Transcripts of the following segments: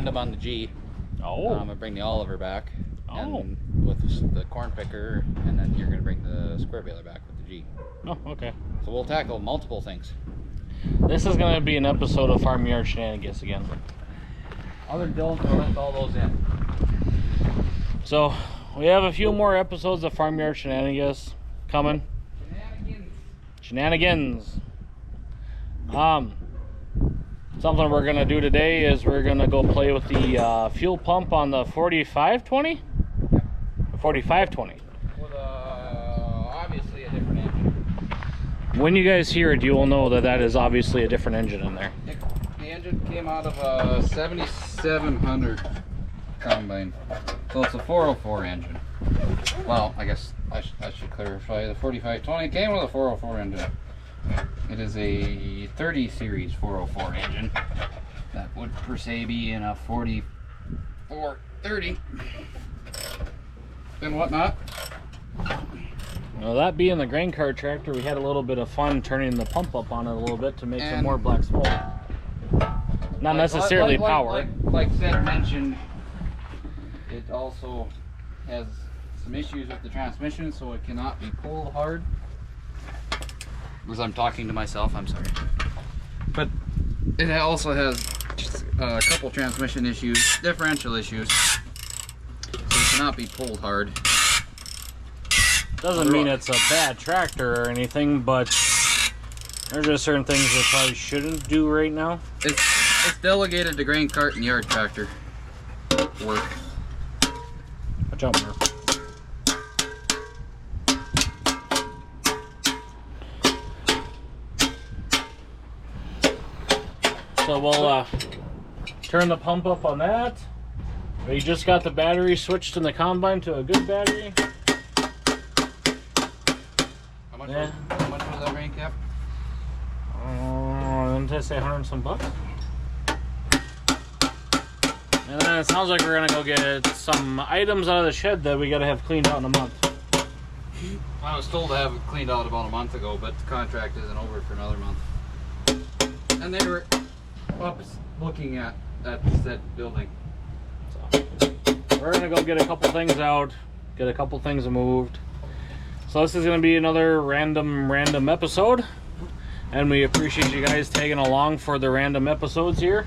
random on the G. Oh. I'm gonna bring the Oliver back. Oh. And with the corn picker, and then you're gonna bring the square baler back with the G. Oh, okay. So we'll tackle multiple things. This is gonna be an episode of Farm Yard Shenanigans again. Other than Dylan's gonna list all those in. So we have a few more episodes of Farm Yard Shenanigans coming. Shenanigans. Something we're gonna do today is we're gonna go play with the fuel pump on the 4520. Yep. 4520. With obviously a different engine. When you guys hear it, you will know that that is obviously a different engine in there. The engine came out of a 7700 combine, so it's a 404 engine. Well, I guess I should clarify. The 4520 came with a 404 engine. It is a 30 series 404 engine that would per se be in a 4430 and whatnot. Now, that being the grain cart tractor, we had a little bit of fun turning the pump up on it a little bit to make some more black smoke. Not necessarily power. Like Seth mentioned, it also has some issues with the transmission, so it cannot be pulled hard. Because I'm talking to myself, I'm sorry. But it also has a couple transmission issues, differential issues, so it cannot be pulled hard. Doesn't mean it's a bad tractor or anything, but there's just certain things it probably shouldn't do right now. It's delegated to grain cart and yard tractor work. Watch out, Murph. So we'll turn the pump up on that. We just got the battery switched in the combine to a good battery. How much was that rain cap? Didn't I say 100 and some bucks? And then it sounds like we're gonna go get some items out of the shed that we gotta have cleaned out in a month. I was told to have it cleaned out about a month ago, but the contract isn't over for another month. And they were up looking at said building. So we're gonna go get a couple things out, get a couple things moved. So this is gonna be another random episode, and we appreciate you guys tagging along for the random episodes here.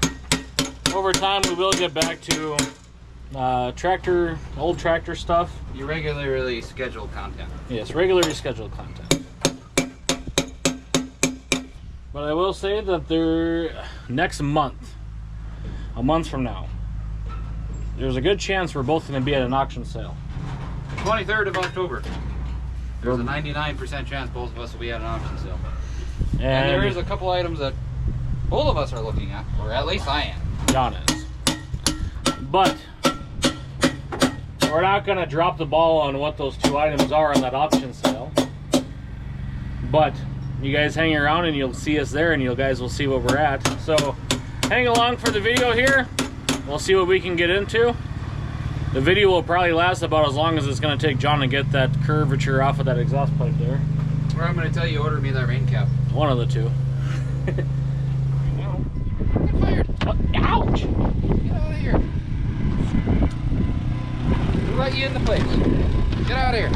Over time, we will get back to old tractor stuff. Your regularly scheduled content. Yes, regularly scheduled content. But I will say that next month, a month from now, there's a good chance we're both going to be at an auction sale. 23rd of October. There's a 99% chance both of us will be at an auction sale. And there is a couple items that both of us are looking at, or at least I am. John is. But we're not going to drop the ball on what those two items are on that auction sale. But you guys hang around and you'll see us there, and you guys will see what we're at. So hang along for the video here. We'll see what we can get into. The video will probably last about as long as it's going to take John to get that curvature off of that exhaust pipe there. Or I'm going to tell you, order me that rain cap. One of the two. Get fired. Ouch! Get out of here. Who let you in the place? Get out of here.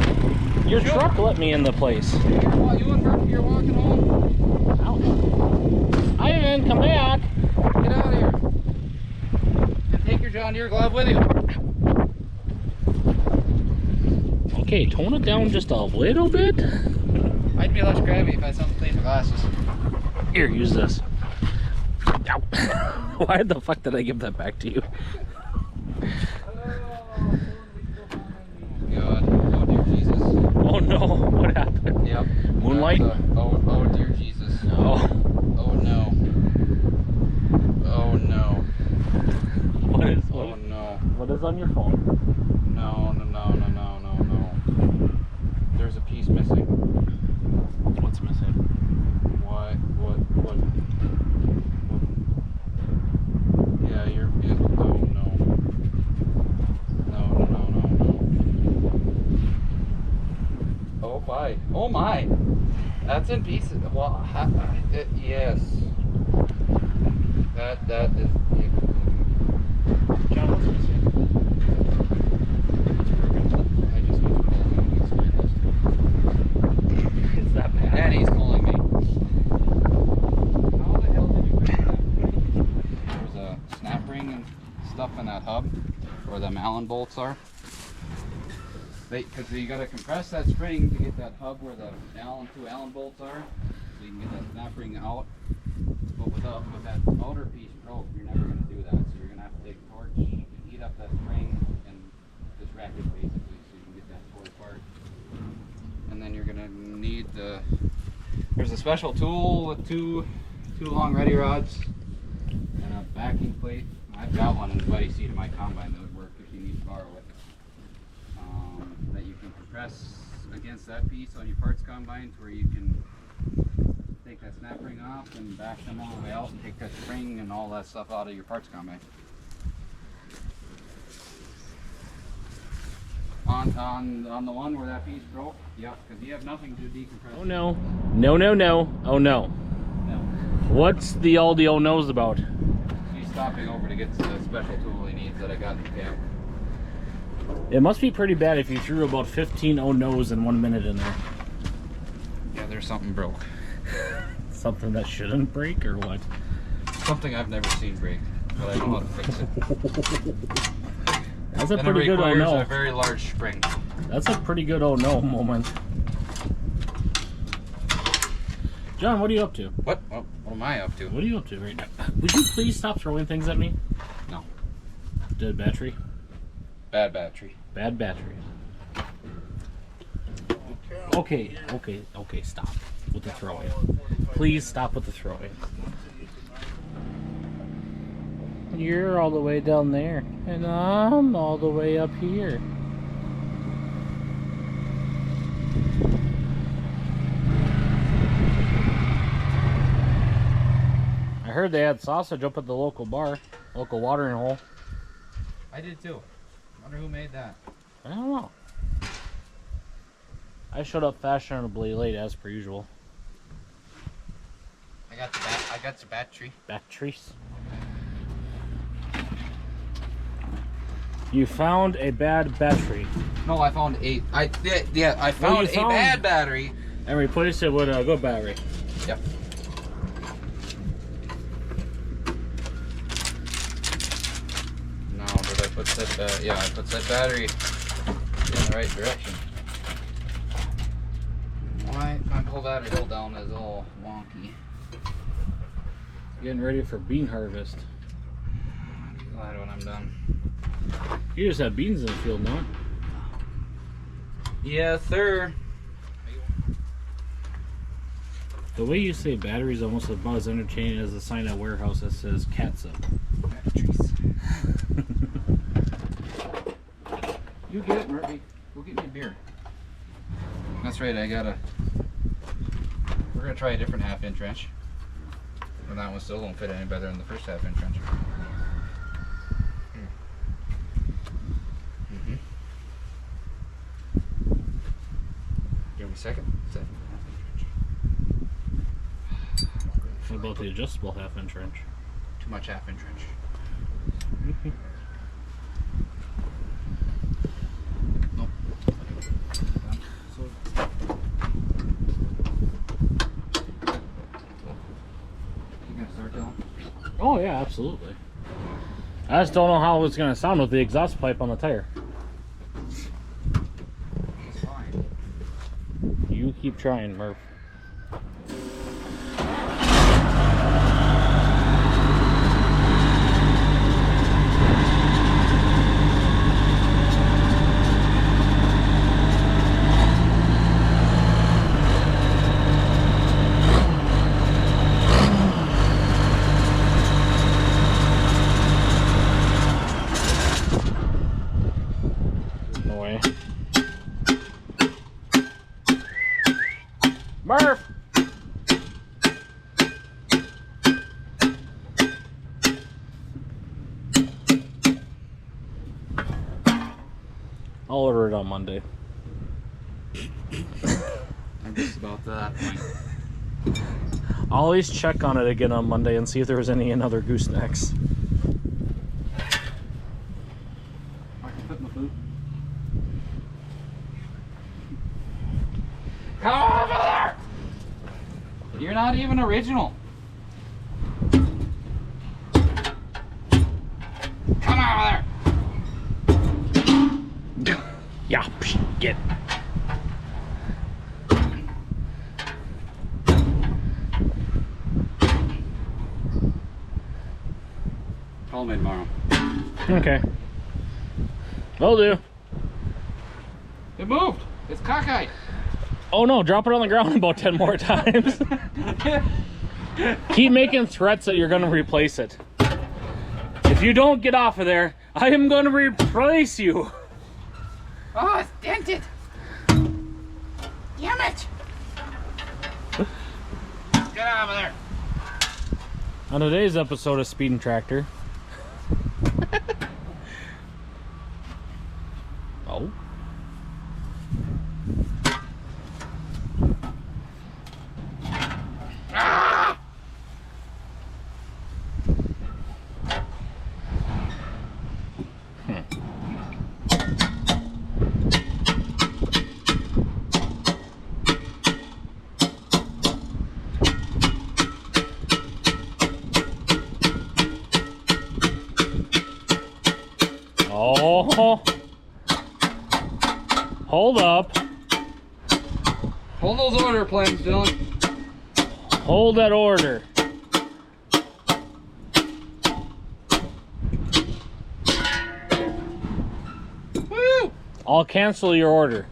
Your truck let me in the place. You and Murphy are walking home. Ouch. Ivan, come back. Get out of here. And take your John Deere glove with you. Okay, tone it down just a little bit. I'd be less crabby if I had something to clean my glasses. Here, use this. Ow. Why the fuck did I give that back to you? God. Oh, dear Jesus. Oh no, what happened? Yep. Moonlight? Oh, dear Jesus. Oh. Oh, no. Oh, no. What is, Oh, no. what is on your phone? No. There's a piece missing. What's missing? What? Yeah, you're... Oh, no. No. Oh, my. Oh, my. That's in pieces. Well, yes. That is... John, what's missing? I just need to call him and explain this to him. Is that bad? Daddy's calling me. How the hell did you break that? There's a snap ring and stuff in that hub where them Allen bolts are. Because you got to compress that spring to get that hub where the two Allen bolts are, so you can get that snap ring out. But with that outer piece broke, you're never going to do that. So you're going to have to take a torch and heat up that spring and just rack it basically, so you can get that tore apart. And then you're going to need there's a special tool with two long ready rods and a backing plate. I've got one in the buddy seat of my combine that would work if you need to borrow it. That you can compress against that piece on your parts combine to where you can take that snap ring off and back them all the way out and take that spring and all that stuff out of your parts combine. On the one where that piece broke, yep, because you have nothing to decompress. Oh no. No, no, no. Oh no. No. What's the all the oh no's about? He's stopping over to get the special tool he needs that I got in the cab. It must be pretty bad if you threw about 15 oh no's in 1 minute in there. Yeah, there's something broke. Something that shouldn't break or what? Something I've never seen break, but I know how to fix it. That's a And pretty it good oh requires no. a very large spring. That's a pretty good oh no moment. John, what are you up to? What am I up to? What are you up to right now? Would you please stop throwing things at me? No. Dead battery? Bad battery. Bad battery. Okay, stop with the throwing. Please stop with the throwing. You're all the way down there, and I'm all the way up here. I heard they had sausage up at the local bar, local watering hole. I did too. Wonder who made that. I don't know. I showed up fashionably late as per usual. I got the battery. Batteries. You found a bad battery. No, I found I found a bad battery. And replaced it with a good battery. Yep. No, but I put that I put that battery in the right direction. My whole battery hold down is all wonky. Getting ready for bean harvest. Glad when I'm done. You just have beans in the field, not? Yes, sir. The way you say battery is almost about as entertaining as the sign at warehouse that says catsup. Batteries. You get it, Murphy. Go get me a beer. That's right, we're gonna try a different half-inch wrench. But that one still won't fit any better than the first half-inch wrench. Give me a second. What about the adjustable half-inch wrench? Too much half-inch wrench. Nope. You gonna start down? Oh yeah, absolutely. I just don't know how it's gonna sound with the exhaust pipe on the tire. It's fine. You keep trying, Murph. Murph! I'll order it on Monday. I'm just about to that point. I'll always check on it again on Monday and see if there was any other goosenecks. You're not even original. Come over there. Yeah, get. Call me tomorrow. Okay. Will do. It moved. It's cockeyed. Oh no, drop it on the ground about 10 more times. Keep making threats that you're gonna replace it. If you don't get off of there, I am gonna replace you. Oh, it's dented. Damn it. Get out of there. On today's episode of Speeding Tractor. Oh. Ah! Oh. Hold up. Hold those order plans, Dylan. Hold that order. Woo! I'll cancel your order.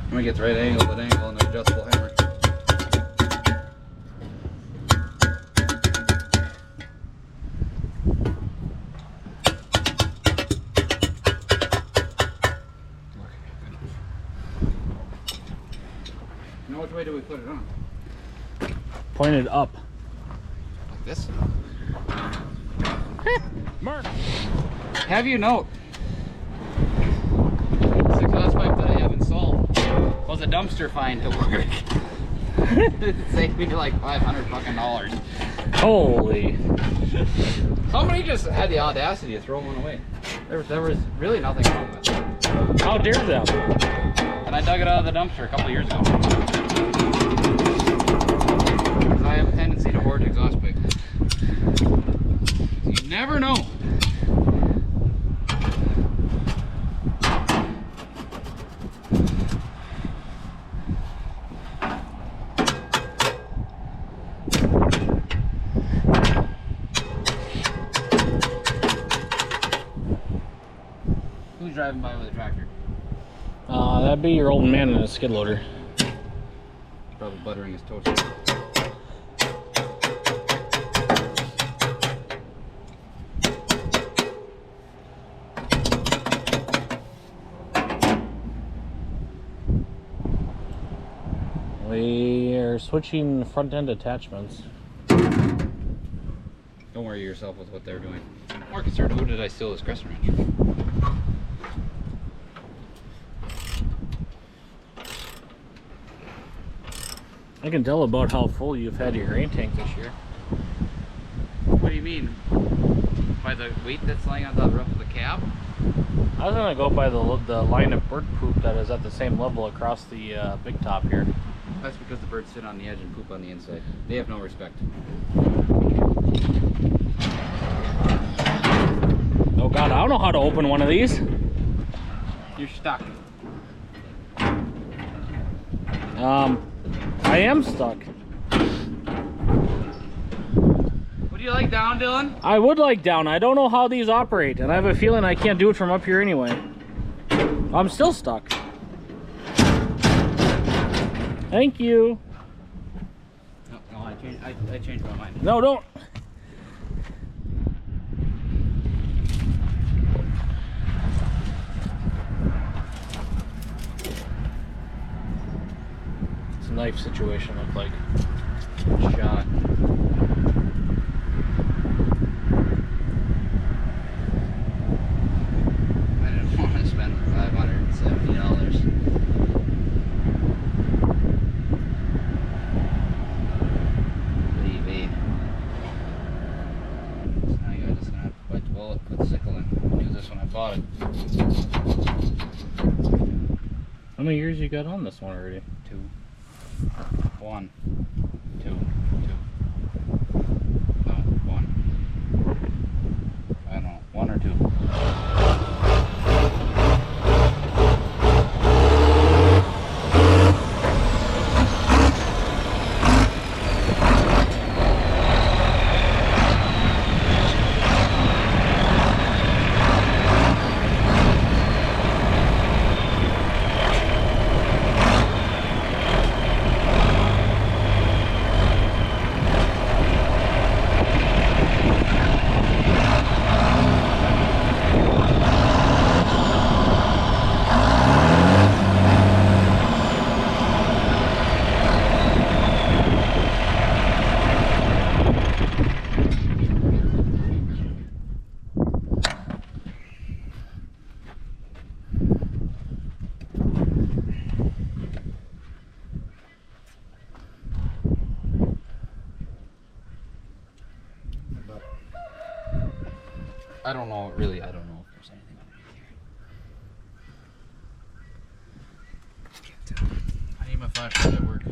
Let me get the right angle, and an adjustable hammer. Now which way do we put it on? Pointed up. Like this? Mark. Have you note? This exhaust pipe that I have installed was a dumpster find at work. It saved me like $500 fucking. Holy. Somebody just had the audacity to throw one away. There was really nothing wrong with it. How dare them? And I dug it out of the dumpster a couple of years ago. I have a tendency to hoard exhaust pipes. You never know. Who's driving by with a tractor? That'd be your old man in a skid loader. Probably buttering his toast. We are switching front end attachments. Don't worry yourself with what they're doing. I'm more concerned, who did I steal this crescent wrench from? I can tell about how full you've had your grain tank this year. What do you mean? By the weight that's laying on the roof of the cab? I was gonna go by the line of bird poop that is at the same level across the big top here. That's because the birds sit on the edge and poop on the inside. They have no respect. Oh god, I don't know how to open one of these. You're stuck. I am stuck. Would you like down, Dylan? I would like down. I don't know how these operate, and I have a feeling I can't do it from up here anyway. I'm still stuck. Thank you. No, I changed my mind. No, don't. What's the knife situation look like? Shot. I didn't want to spend $570. Leave. Now you put the sickle in. I'll use this when I bought it. How many years you got on this one already? 2. 1. 2. 2. No, 1. I don't know. 1 or 2. I don't know, really, I don't know if there's anything underneath here. Can't tell. I need my flashlight at work.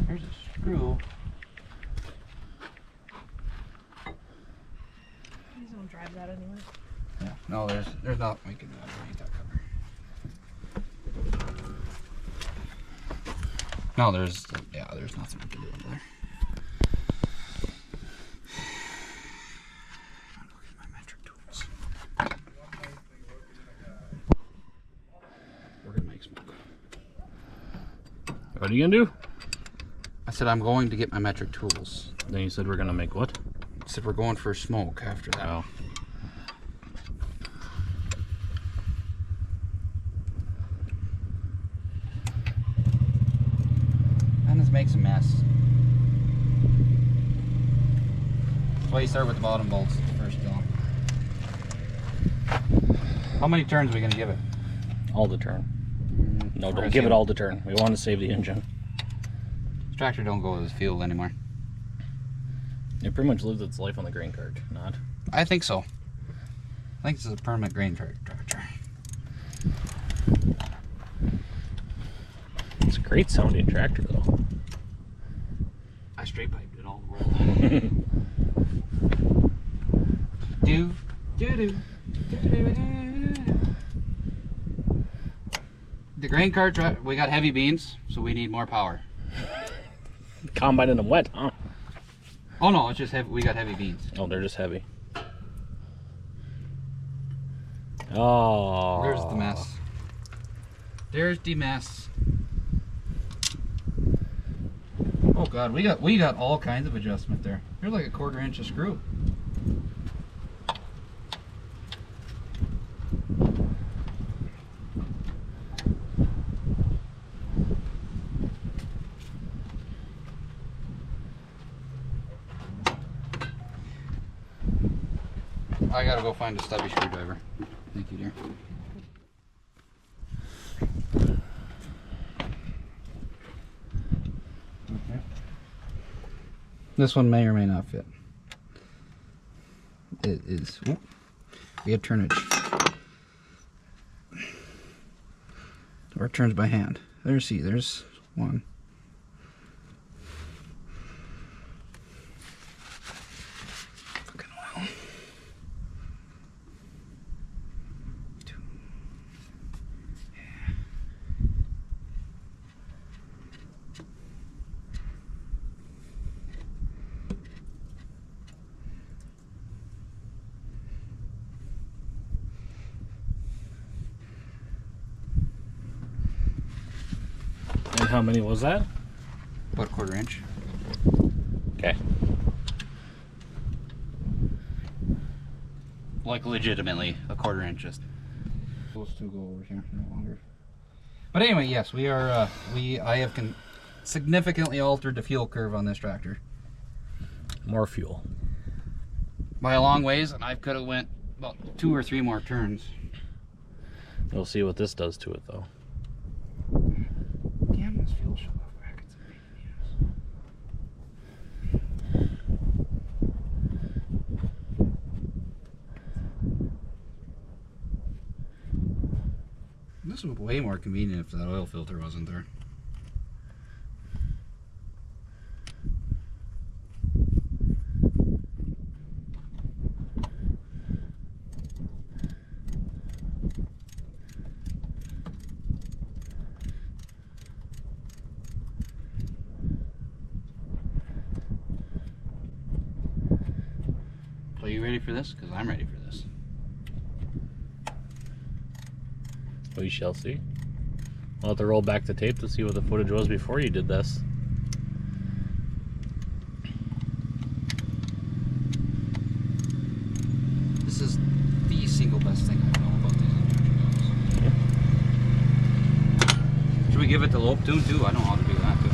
There's a screw. Please don't drive that anyway. Yeah, no, there's not. We can do underneath that cover. No, there's nothing we can do under there. I'm looking at my metric tools. We're gonna make smoke. What are you gonna do? I said I'm going to get my metric tools. Then you said we're gonna make what? I said we're going for smoke after that. Oh. Makes a mess. That's why you start with the bottom bolts first, Dylan. How many turns are we going to give it? All the turn. No, we're don't gonna give see it all the turn. We want to save the engine. This tractor don't go with this field anymore. It pretty much lives its life on the grain cart, not? I think so. I think this is a permanent grain tractor. It's a great sounding tractor, though. I straight piped it all the world. do, do, do, do, do, do. The grain cart, we got heavy beans, so we need more power. Combining them wet, huh? Oh no, it's just heavy. We got heavy beans. Oh, they're just heavy. Oh. There's the mess. There's the mess. Oh god, we got all kinds of adjustment there. There's like a 1/4 inch of screw. I gotta go find a stubby screwdriver. Thank you, dear. Okay. This one may or may not fit. It is. Ooh, we have turnage. Or it turns by hand. There's one. Fucking well. 2. Yeah. And how many was that? About 1/4 inch. Okay. Like legitimately a 1/4 inch. Just those two go over here no longer. But anyway, yes, we are. I have significantly altered the fuel curve on this tractor More fuel. by a long ways, and I could have went about 2 or 3 more turns. We'll see what this does to it, though. Damn, this fuel shut off brackets. This would be way more convenient if that oil filter wasn't there. Are you ready for this? Because I'm ready for this. We shall see. I'll have to roll back the tape to see what the footage was before you did this. This is the single best thing I know about these injection valves. Should we give it the lope tune too? I know how to do that too.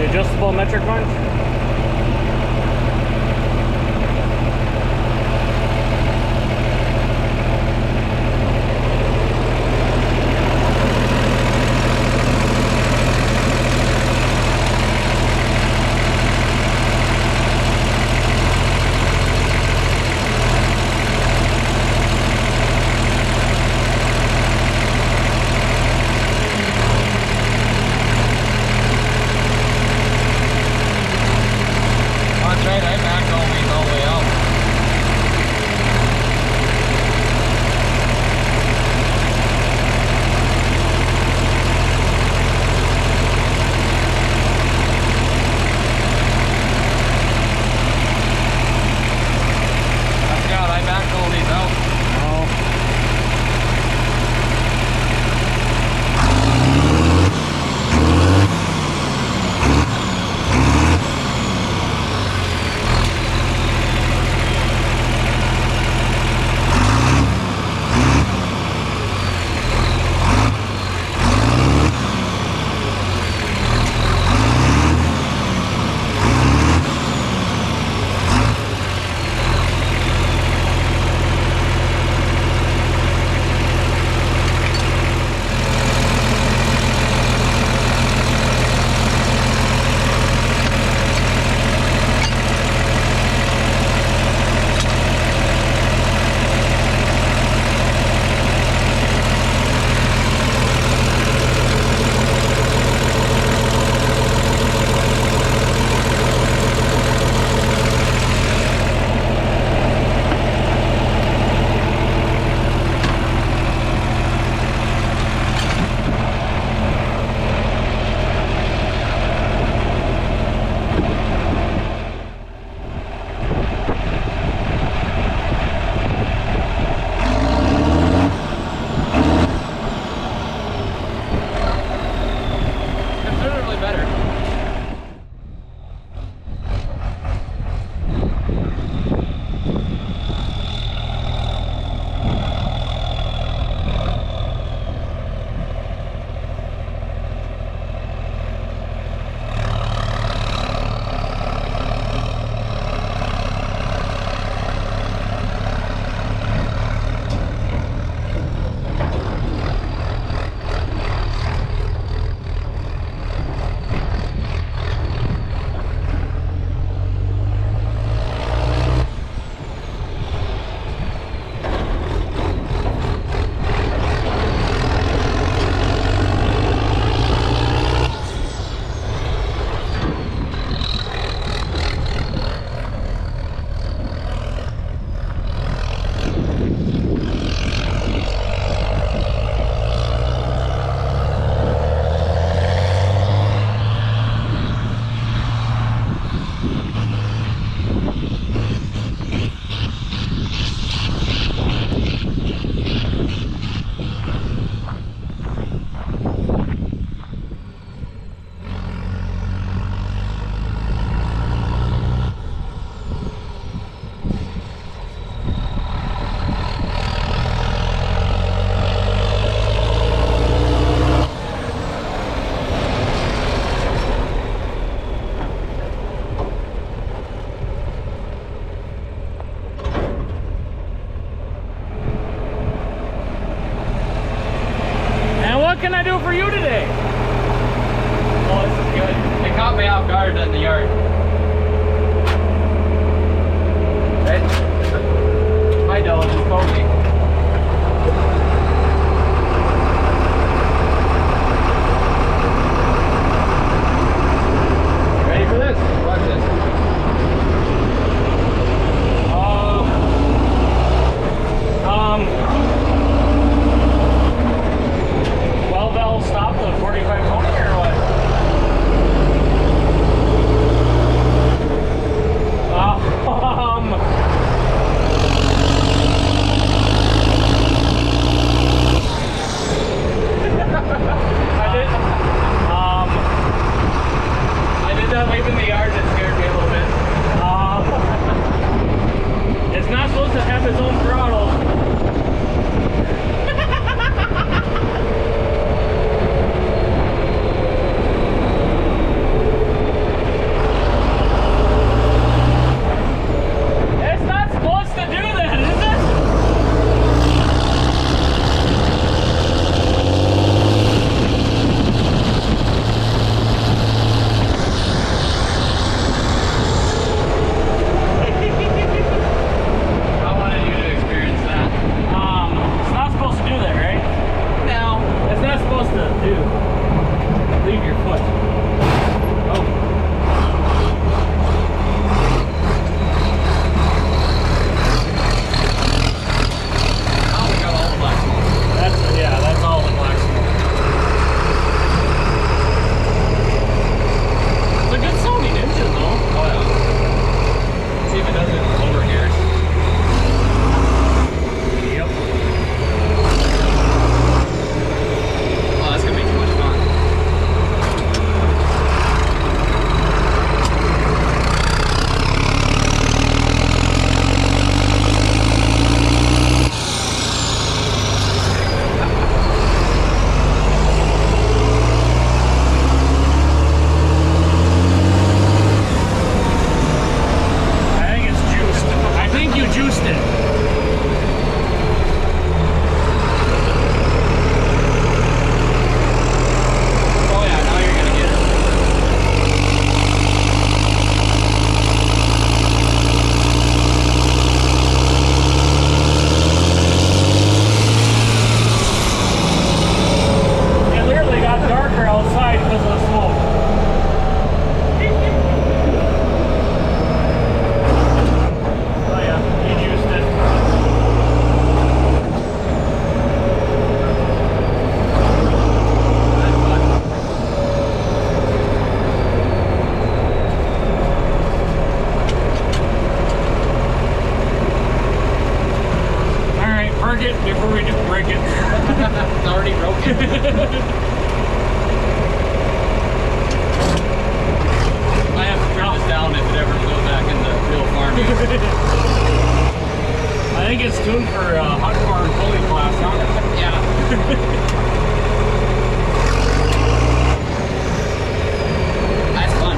Adjustable metric wrench? soon for hot bar and pulley class, huh? Yeah. That's fun.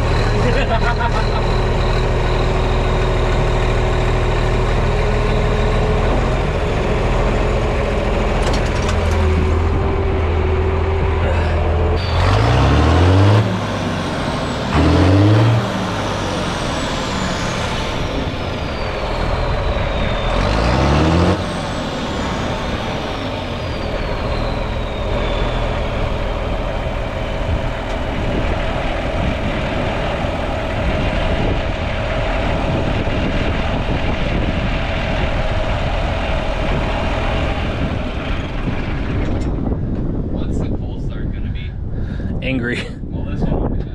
What's the cold start gonna be? Angry. Well, this one will be good.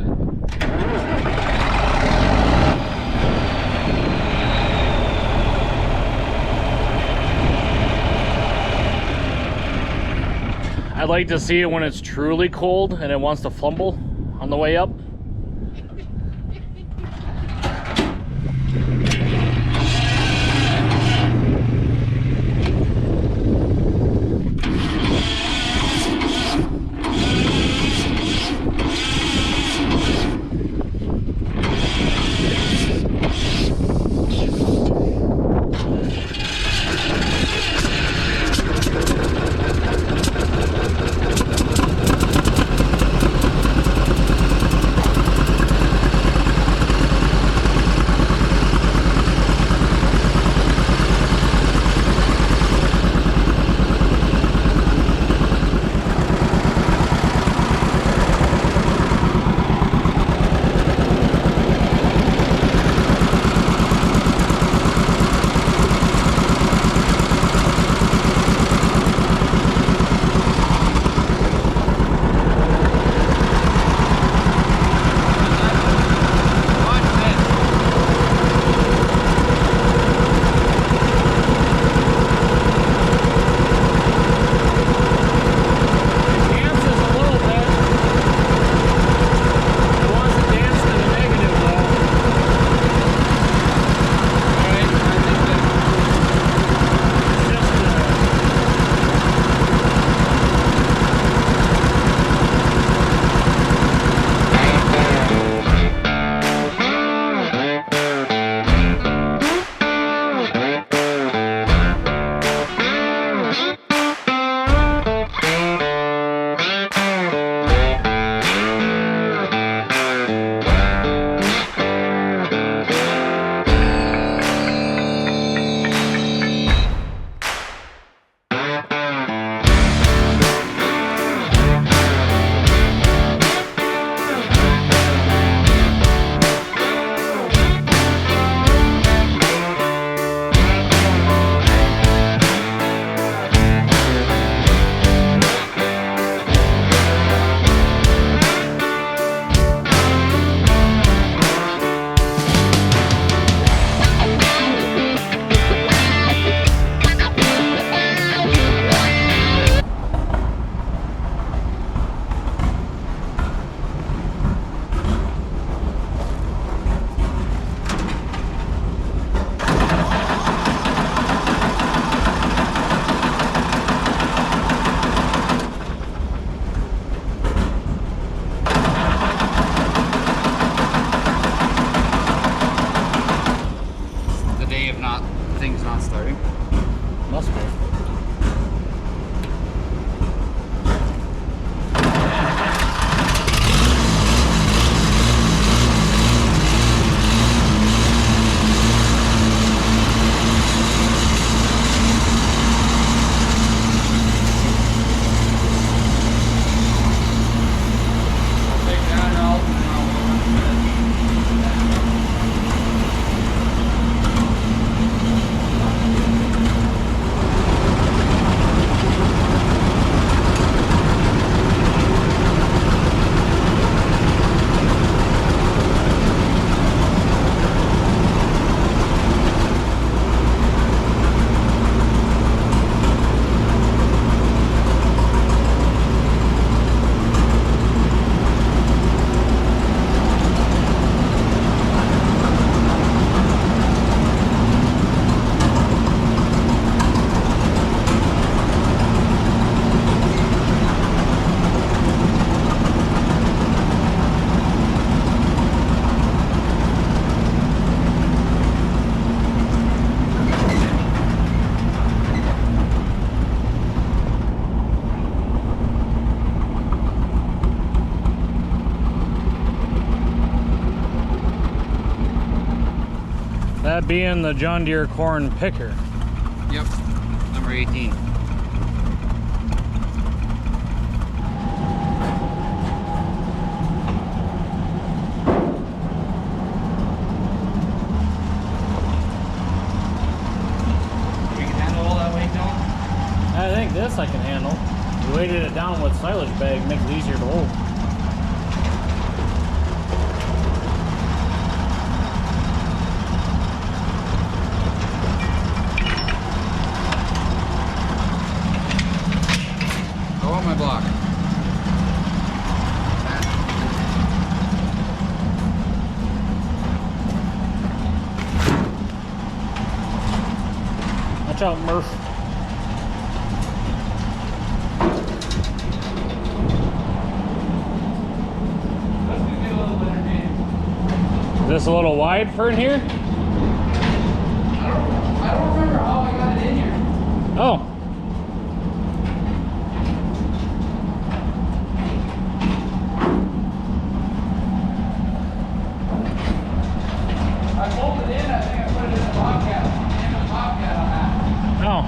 I'd like to see it when it's truly cold and it wants to fumble on the way up. That being the John Deere corn picker. Yep, number 18. We can handle all that weight down? I think this I can handle. We weighted it down with silage bag, makes it easier to hold. Go on my block. Watch out, Murph. Is this a little wide for in here? I don't remember how I got it in here. Oh. I pulled it in, I think I put it in the Bobcat. In the Bobcat on that. Oh.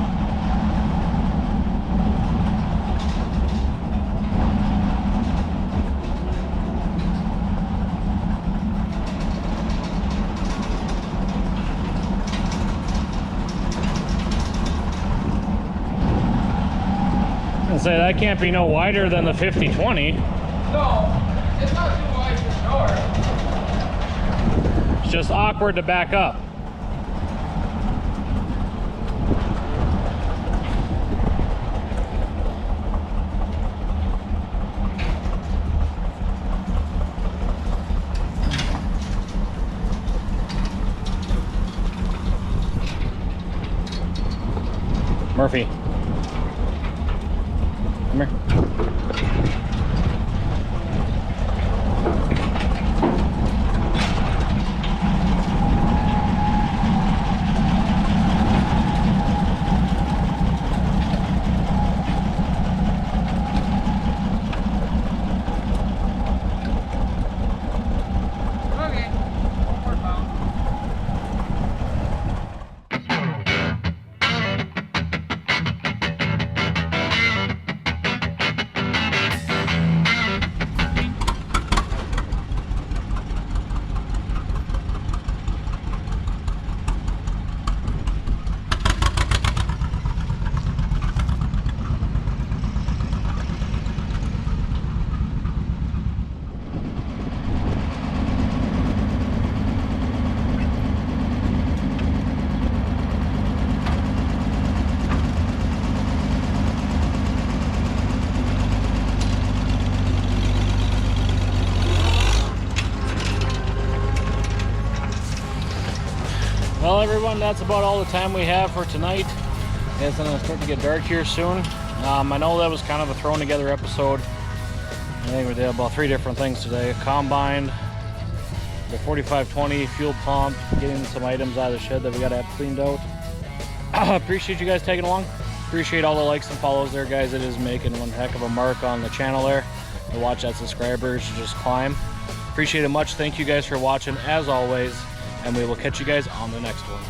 I say that can't be no wider than the 50/20. No, it's not too wide for sure. It's just awkward to back up. Murphy. Come here. Okay, 4 pounds. Well, everyone, that's about all the time we have for tonight. It's gonna start to get dark here soon. I know that was kind of a thrown together episode. I think we did about 3 different things today. Combine, the 4520 fuel pump, getting some items out of the shed that we gotta have cleaned out. Appreciate you guys tagging along. Appreciate all the likes and follows there, guys. It is making one heck of a mark on the channel there. To watch that subscribers just climb. Appreciate it much. Thank you guys for watching as always, and we will catch you guys on the next one.